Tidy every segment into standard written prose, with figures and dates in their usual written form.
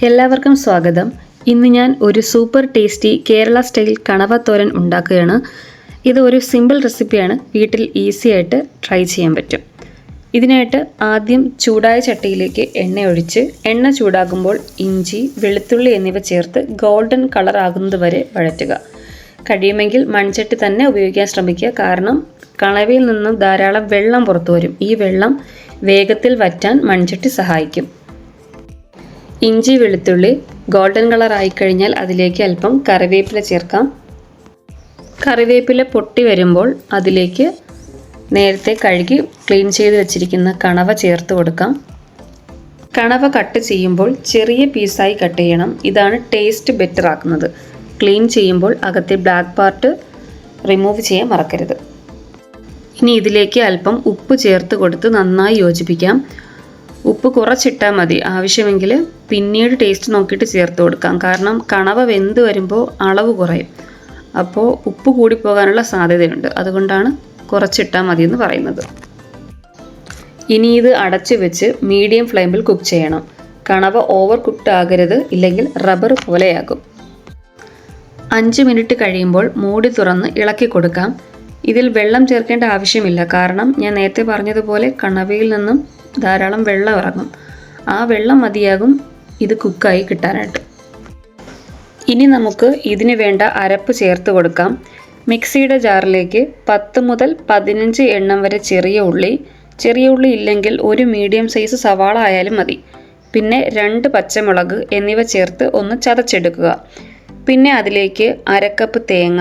എല്ലാവർക്കും സ്വാഗതം. ഇന്ന് ഞാൻ ഒരു സൂപ്പർ ടേസ്റ്റി കേരള സ്റ്റൈൽ കണവ തോരൻ ഉണ്ടാക്കുകയാണ്. ഇത് ഒരു സിമ്പിൾ റെസിപ്പിയാണ്, വീട്ടിൽ ഈസി ആയിട്ട് ട്രൈ ചെയ്യാൻ പറ്റും. ഇതിനായിട്ട് ആദ്യം ചൂടായ ചട്ടിയിലേക്ക് എണ്ണ ഒഴിച്ച് എണ്ണ ചൂടാകുമ്പോൾ ഇഞ്ചി, വെളുത്തുള്ളി എന്നിവ ചേർത്ത് ഗോൾഡൻ കളർ ആകുന്നത് വരെ വഴറ്റുക. കഴിയുമെങ്കിൽ മൺചട്ടി തന്നെ ഉപയോഗിക്കാൻ ശ്രമിക്കുക, കാരണം കണവയിൽ നിന്നും ധാരാളം വെള്ളം പുറത്തു വരും. ഈ വെള്ളം വേഗത്തിൽ വറ്റാൻ മൺചട്ടി സഹായിക്കും. ഇഞ്ചി വെളുത്തുള്ളി ഗോൾഡൻ കളർ ആയിക്കഴിഞ്ഞാൽ അതിലേക്ക് അല്പം കറിവേപ്പില ചേർക്കാം. കറിവേപ്പില പൊട്ടി വരുമ്പോൾ അതിലേക്ക് നേരത്തെ കഴുകി ക്ലീൻ ചെയ്ത് വെച്ചിരിക്കുന്ന കണവ ചേർത്ത് കൊടുക്കാം. കണവ കട്ട് ചെയ്യുമ്പോൾ ചെറിയ പീസായി കട്ട് ചെയ്യണം. ഇതാണ് ടേസ്റ്റ് ബെറ്റർ ആക്കുന്നത്. ക്ലീൻ ചെയ്യുമ്പോൾ അകത്തെ ബ്ലാക്ക് പാർട്ട് റിമൂവ് ചെയ്യാൻ മറക്കരുത്. ഇനി ഇതിലേക്ക് അല്പം ഉപ്പ് ചേർത്ത് കൊടുത്ത് നന്നായി യോജിപ്പിക്കാം. ഉപ്പ് കുറച്ചിട്ടാൽ മതി, ആവശ്യമെങ്കിൽ പിന്നീട് ടേസ്റ്റ് നോക്കിയിട്ട് ചേർത്ത് കൊടുക്കാം. കാരണം കണവ വെന്ത് വരുമ്പോൾ അളവ് കുറയും, അപ്പോൾ ഉപ്പ് കൂടിപ്പോകാനുള്ള സാധ്യതയുണ്ട്. അതുകൊണ്ടാണ് കുറച്ചിട്ടാൽ മതി എന്ന് പറയുന്നത്. ഇനി ഇത് അടച്ചു വെച്ച് മീഡിയം ഫ്ലെയിമിൽ കുക്ക് ചെയ്യണം. കണവ ഓവർ കുക്ക്ഡ് ആകരുത്, ഇല്ലെങ്കിൽ റബ്ബർ പോലെയാകും. 5 മിനിറ്റ് കഴിയുമ്പോൾ മൂടി തുറന്ന് ഇളക്കി കൊടുക്കാം. ഇതിൽ വെള്ളം ചേർക്കേണ്ട ആവശ്യമില്ല, കാരണം ഞാൻ നേരത്തെ പറഞ്ഞതുപോലെ കണവയിൽ നിന്നും ധാരാളം വെള്ളം ഇറങ്ങും. ആ വെള്ളം മതിയാകും ഇത് കുക്കായി കിട്ടാനായിട്ട്. ഇനി നമുക്ക് ഇതിന് വേണ്ട അരപ്പ് ചേർത്ത് കൊടുക്കാം. മിക്സിയുടെ ജാറിലേക്ക് 10 മുതൽ 15 എണ്ണം വരെ ചെറിയ ഉള്ളി ഇല്ലെങ്കിൽ ഒരു മീഡിയം സൈസ് സവാള ആയാലും മതി. പിന്നെ 2 പച്ചമുളക് എന്നിവ ചേർത്ത് ഒന്ന് ചതച്ചെടുക്കുക. പിന്നെ അതിലേക്ക് 1/2 കപ്പ് തേങ്ങ,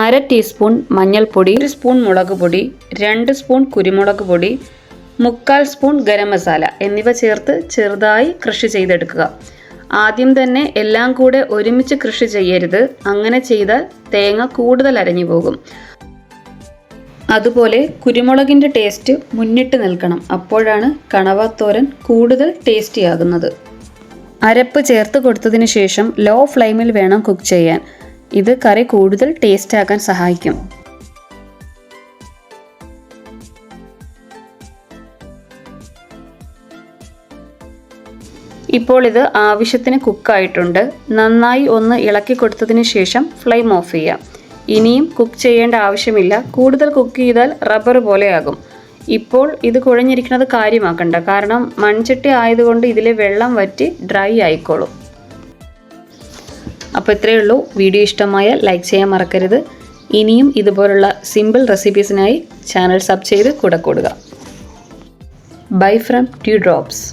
1/2 ടീസ്പൂൺ മഞ്ഞൾപ്പൊടി, 1 സ്പൂൺ മുളക് പൊടി, 2 സ്പൂൺ കുരുമുളക് പൊടി, 1/4 സ്പൂൺ ഗരം മസാല എന്നിവ ചേർത്ത് ചെറുതായി ക്രഷ് ചെയ്തെടുക്കുക. ആദ്യം തന്നെ എല്ലാം കൂടെ ഒരുമിച്ച് ക്രഷ് ചെയ്യരുത്, അങ്ങനെ ചെയ്താൽ തേങ്ങ കൂടുതൽ അരഞ്ഞു പോകും. അതുപോലെ കുരുമുളകിൻ്റെ ടേസ്റ്റ് മുന്നിട്ട് നിൽക്കണം, അപ്പോഴാണ് കണവ തോരൻ കൂടുതൽ ടേസ്റ്റി ആകുന്നത്. അരപ്പ് ചേർത്ത് കൊടുത്തതിന് ശേഷം ലോ ഫ്ലെയിമിൽ വേണം കുക്ക് ചെയ്യാൻ. ഇത് കറി കൂടുതൽ ടേസ്റ്റ് ആക്കാൻ സഹായിക്കും. ഇപ്പോൾ ഇത് ആവശ്യത്തിന് കുക്കായിട്ടുണ്ട്. നന്നായി ഒന്ന് ഇളക്കി കൊടുത്തതിന് ശേഷം ഫ്ലെയിം ഓഫ് ചെയ്യാം. ഇനിയും കുക്ക് ചെയ്യേണ്ട ആവശ്യമില്ല, കൂടുതൽ കുക്ക് ചെയ്താൽ റബ്ബർ പോലെയാകും. ഇപ്പോൾ ഇത് കുഴഞ്ഞിരിക്കുന്നത് കാര്യമാക്കണ്ട, കാരണം മൺചട്ടി ആയതുകൊണ്ട് ഇതിലെ വെള്ളം വറ്റി ഡ്രൈ ആയിക്കോളും. അപ്പോൾ ഇത്രയേ ഉള്ളൂ. വീഡിയോ ഇഷ്ടമായാൽ ലൈക്ക് ചെയ്യാൻ മറക്കരുത്. ഇനിയും ഇതുപോലുള്ള സിമ്പിൾ റെസിപ്പീസിനായി ചാനൽ സബ് ചെയ്ത് കൂടെ കൂടുക. Bye from two drops.